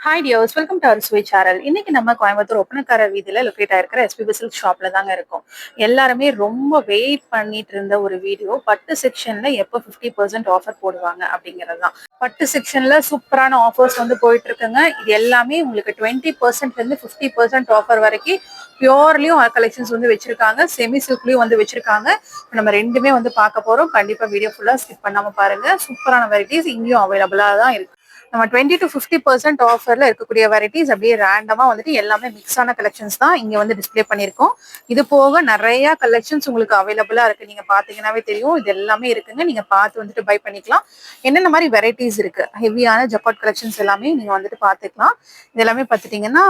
Hi dears, welcome to our சுவை channel. இன்னைக்கு நம்ம கோயம்புத்தூர் ஒப்பனக்காரர் வீதியில லொக்கேட் ஆயிருக்கிற எஸ்பிபி சில்க் ஷாப்ல தாங்க இருக்கோம். எல்லாருமே ரொம்ப வெயிட் பண்ணிட்டு இருந்த ஒரு வீடியோ, பட்டு செக்ஷன்ல எப்போ 50% ஆஃபர் போடுவாங்க அப்படிங்கிறது தான். பட்டு செக்ஷன்ல சூப்பரான ஆஃபர்ஸ் வந்து போயிட்டு இருக்குங்க. இது எல்லாமே உங்களுக்கு 20% இருந்து 50% ஆஃபர் வரைக்கும் பியோர்லயும் கலெக்ஷன்ஸ் வந்து வச்சிருக்காங்க, செமி சில்க்லயும் வந்து வச்சிருக்காங்க. நம்ம ரெண்டுமே வந்து பார்க்க போறோம். கண்டிப்பா வீடியோ ஃபுல்லா ஸ்கிப் பண்ணாம பாருங்க. சூப்பரான வெரைட்டிஸ் இங்கேயும் அவைலபிளா தான் இருக்கு. நம்ம 20 to 50% ஆஃபர்ல இருக்கக்கூடிய வெரைட்டிஸ் அப்படியே ரேண்டமா வந்துட்டு எல்லாமே மிக்ஸ் ஆன கலெக்ஷன்ஸ் தான் இங்க வந்து டிஸ்ப்ளே பண்ணியிருக்கோம். இது போக நிறைய கலெக்ஷன்ஸ் உங்களுக்கு அவைலபிளா இருக்கு. நீங்க பாத்தீங்கன்னாவே தெரியும், இது எல்லாமே இருக்குங்க. நீங்க பார்த்து வந்துட்டு பை பண்ணிக்கலாம். என்னென்ன மாதிரி வெரைட்டிஸ் இருக்கு, ஹெவியான ஜக்காட் கலெக்ஷன்ஸ் எல்லாமே நீங்க வந்துட்டு பாத்துக்கலாம். இது எல்லாமே பார்த்துட்டீங்கன்னா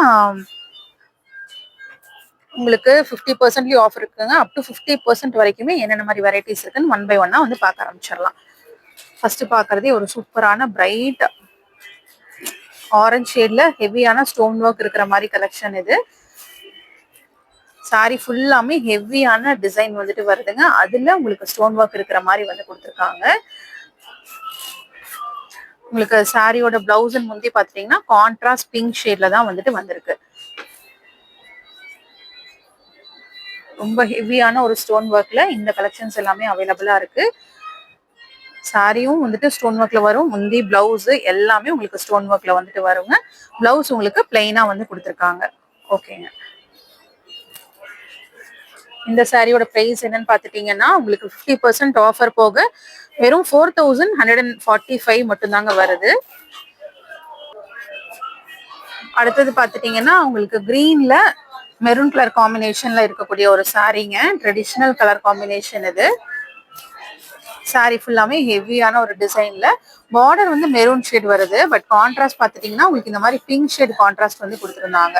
உங்களுக்கு 50% ஆஃபர் இருக்குங்க. அப் டு 50% வரைக்குமே என்னென்ன மாதிரி வெரைட்டிஸ் இருக்குன்னு ஒன் பை ஒன்னா வந்து பார்க்க ஆரம்பிச்சிடலாம். ஃபர்ஸ்ட் பாக்குறதே ஒரு சூப்பரான பிரைட் ஆரஞ்ச் ஷேட்ல ஹெவியான ஸ்டோன் ஒர்க் இருக்கிற மாதிரி கலெக்ஷன் இது. சாரி ஃபுல்லாமே ஹெவியான டிசைன் வந்துட்டு வருதுங்க. அதுல உங்களுக்கு ஸ்டோன் ஒர்க் இருக்கிற மாதிரி வந்து கொடுத்துருக்காங்க. உங்களுக்கு சாரியோட பிளவுஸ் முந்தி பாத்தீங்கன்னா கான்ட்ராஸ்ட் பிங்க் ஷேட்ல தான் வந்துட்டு வந்திருக்கு. ரொம்ப ஹெவியான ஒரு ஸ்டோன் ஒர்க்ல இந்த கலெக்ஷன்ஸ் எல்லாமே அவைலபிளா இருக்கு. சாரியும் வந்துட்டு ஸ்டோன் ஒர்க்ல வரும். முந்தி பிளவுஸ் எல்லாமே உங்களுக்கு ஸ்டோன் ஒர்க்ல வந்துட்டு வருங்க. பிளவுஸ் உங்களுக்கு பிளைனா வந்து கொடுத்துருக்காங்க. ஓகேங்க. இந்த சாரியோட பிரைஸ் என்னன்னு பாத்துட்டீங்கன்னா உங்களுக்கு 50% ஆஃபர் போக வெறும் 4145 மட்டும் தாங்க வருது. அடுத்தது பாத்துட்டீங்கன்னா உங்களுக்கு கிரீன்ல மெரூன் கலர் காம்பினேஷன்ல இருக்கக்கூடிய ஒரு சாரீங்க. ட்ரெடிஷனல் கலர் காம்பினேஷன் இது. சாரி ஃபுல்லாமே ஹெவியான ஒரு டிசைன்ல பார்டர் வந்து மெரூன் ஷேட் வருது. பட் கான்ட்ராஸ்ட் பாத்துட்டீங்கன்னா உங்களுக்கு இந்த மாதிரி பிங்க் ஷேட் கான்ட்ராஸ்ட் வந்து கொடுத்துருந்தாங்க.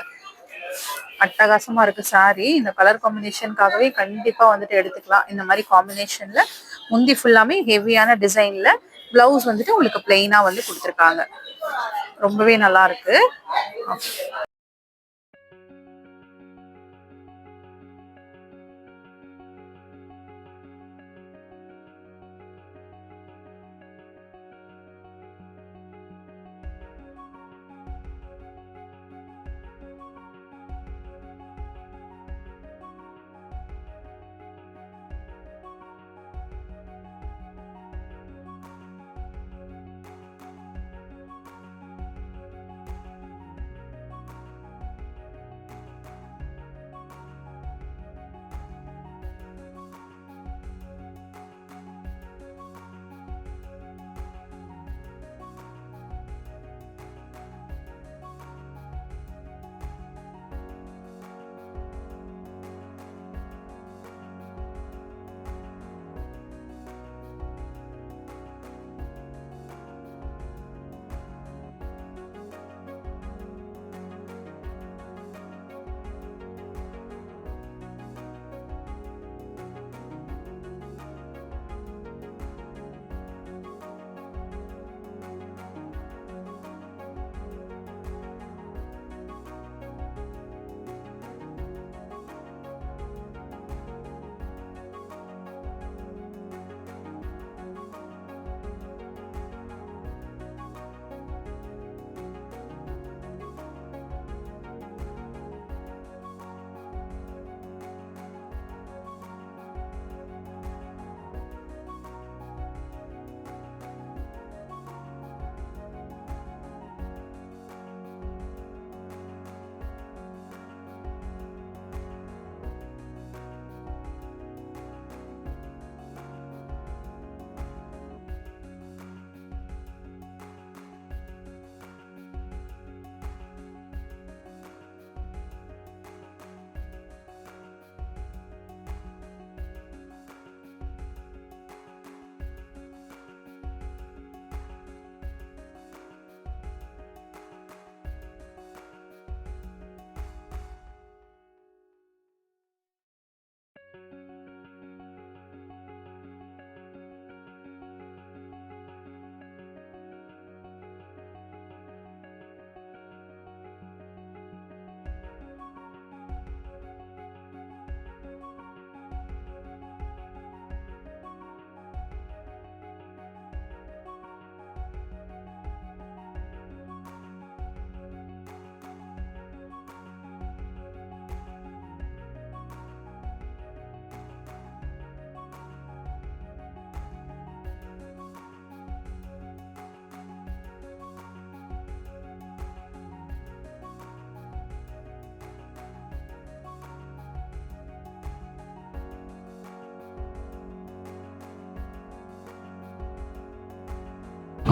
அட்டகாசமா இருக்கு சாரி. இந்த கலர் காம்பினேஷனுக்காகவே கண்டிப்பா வந்துட்டு எடுத்துக்கலாம். இந்த மாதிரி காம்பினேஷன்ல முந்தி ஃபுல்லாமே ஹெவியான டிசைன்ல பிளவுஸ் வந்துட்டு உங்களுக்கு பிளெயினா வந்து கொடுத்துருக்காங்க. ரொம்பவே நல்லா இருக்கு.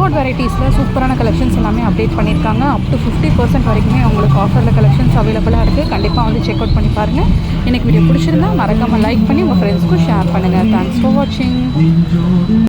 கோட் வெரைட்டிஸில் சூப்பரான கலெக்ஷன்ஸ் எல்லாமே அப்டேட் பண்ணியிருக்காங்க. அப் டு 50% வரைக்குமே உங்களுக்கு ஆஃபரில் கலெக்ஷன்ஸ் அவைலபிளாக இருக்குது. கண்டிப்பாக வந்து செக் அவுட் பண்ணி பாருங்கள். எனக்கு வீடியோ பிடிச்சிருந்தா மறக்காமல் லைக் பண்ணி உங்கள் ஃப்ரெண்ட்ஸ்க்கும் ஷேர் பண்ணுங்கள். தேங்க்ஸ் ஃபார் வாட்சிங்.